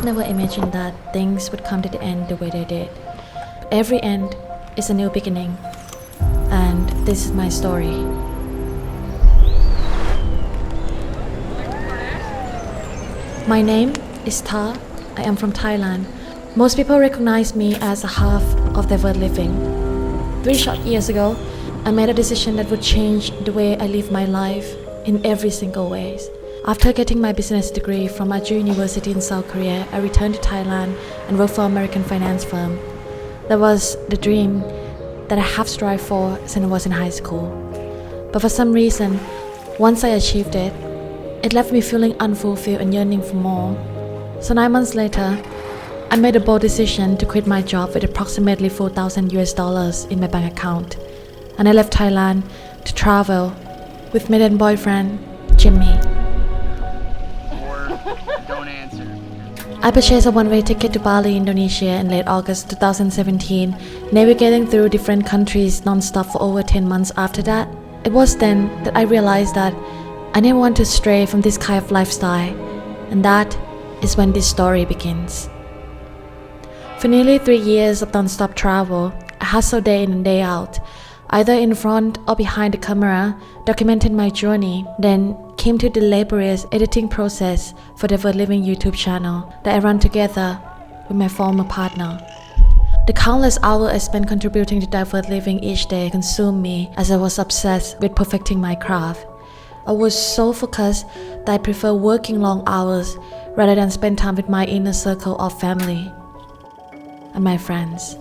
never imagined that things would come to the end the way they did. But every end is a new beginning, and this is my story. My name is Tah. I am from Thailand. Most people recognize me as a half of Divert Living. 3 short years ago, I made a decision that would change the way I live my life in every single way. After getting my business degree from Ajou University in South Korea, I returned to Thailand and worked for an American finance firm. That was the dream that I have strived for since I was in high school. But for some reason, once I achieved it, it left me feeling unfulfilled and yearning for more. So 9 months later, I made a bold decision to quit my job with approximately $4,000 in my bank account. And I left Thailand to travel with my then boyfriend, Jimmy. Don't answer. I purchased a one-way ticket to Bali, Indonesia in late August 2017, navigating through different countries non-stop for over 10 months after that. It was then that I realized that I didn't want to stray from this kind of lifestyle, and that is when this story begins. For nearly 3 years of non-stop travel, I hustled day in and day out, either in front or behind the camera, documented my journey, then came to the laborious editing process for the Divert Living YouTube channel that I run together with my former partner. The countless hours I spent contributing to Divert Living each day consumed me as I was obsessed with perfecting my craft. I was so focused that I prefer working long hours rather than spend time with my inner circle of family and my friends.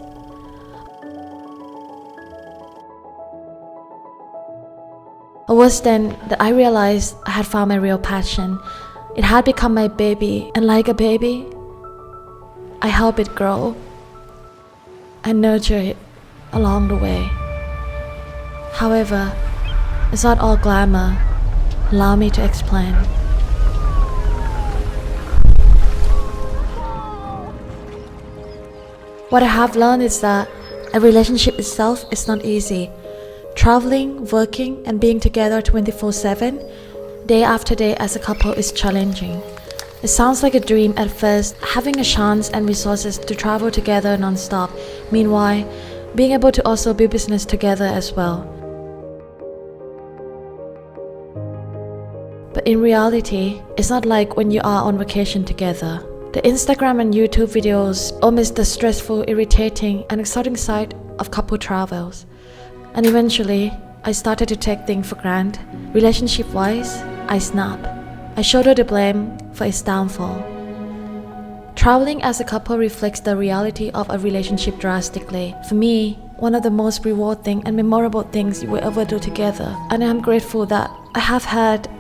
It was then that I realized I had found my real passion. It had become my baby, and like a baby, I help it grow and nurture it along the way. However, it's not all glamour. Allow me to explain. What I have learned is that a relationship itself is not easy. Traveling, working, and being together 24/7, day after day as a couple is challenging. It sounds like a dream at first, having a chance and resources to travel together non-stop. Meanwhile, being able to also build business together as well. But in reality, it's not like when you are on vacation together. The Instagram and YouTube videos omit the stressful, irritating, and exciting side of couple travels. And eventually, I started to take things for granted. Relationship-wise, I snap. I shoulder the blame for its downfall. Traveling as a couple reflects the reality of a relationship drastically. For me, one of the most rewarding and memorable things you will ever do together. And I am grateful that I have had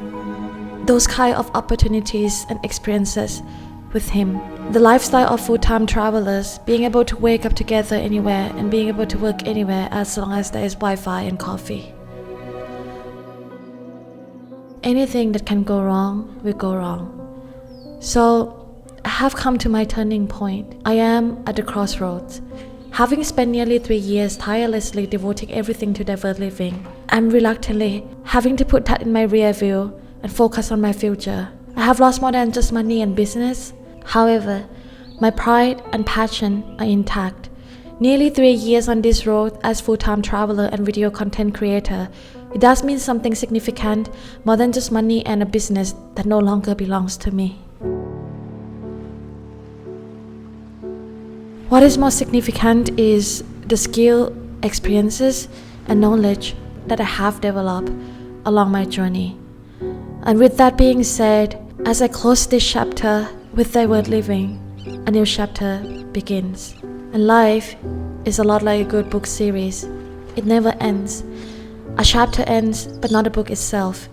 those kind of opportunities and experiences with him. The lifestyle of full-time travelers, being able to wake up together anywhere and being able to work anywhere as long as there is Wi-Fi and coffee. Anything that can go wrong will go wrong. So I have come to my turning point. I am at the crossroads. Having spent nearly 3 years tirelessly devoting everything to Divert Living, I'm reluctantly having to put that in my rear view and focus on my future. I have lost more than just money and business. However, my pride and passion are intact. Nearly 3 years on this road as full-time traveler and video content creator, it does mean something significant, more than just money and a business that no longer belongs to me. What is more significant is the skill, experiences, and knowledge that I have developed along my journey. And with that being said, as I close this chapter with Divert Living, a new chapter begins. And life is a lot like a good book series. It never ends. A chapter ends, but not the book itself.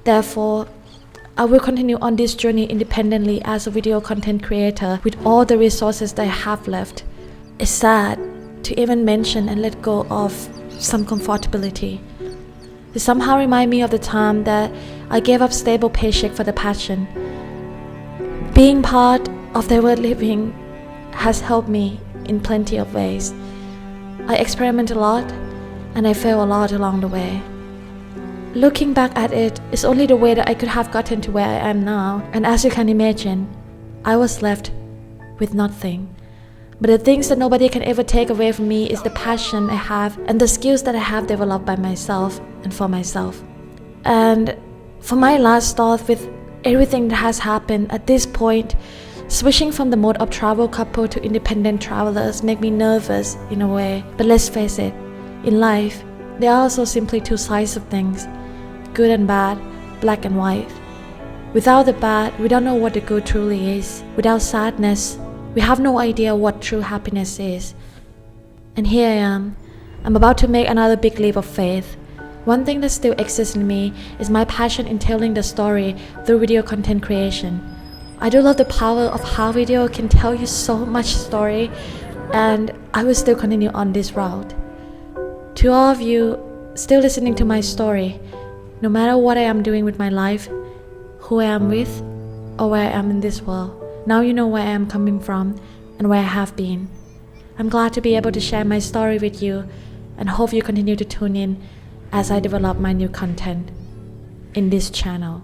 Therefore, I will continue on this journey independently as a video content creator with all the resources that I have left. It's sad to even mention and let go of some comfortability. It somehow reminds me of the time that I gave up stable paycheck for the passion. Being part of Divert Living has helped me in plenty of ways. I experiment a lot and I fail a lot along the way. Looking back at it, it's only the way that I could have gotten to where I am now, and as you can imagine, I was left with nothing. But the things that nobody can ever take away from me is the passion I have and the skills that I have developed by myself and for myself. And for my last thought, with everything that has happened at this point, switching from the mode of travel couple to independent travelers make me nervous in a way. But let's face it, in life, there are also simply two sides of things, good and bad, black and white. Without the bad, we don't know what the good truly is. Without sadness, we have no idea what true happiness is. And here I am. I'm about to make another big leap of faith. One thing that still exists in me is my passion in telling the story through video content creation. I do love the power of how video can tell you so much story, and I will still continue on this route. To all of you still listening to my story, no matter what I am doing with my life, who I am with, or where I am in this world, now you know where I am coming from and where I have been. I'm glad to be able to share my story with you and hope you continue to tune in as I develop my new content in this channel.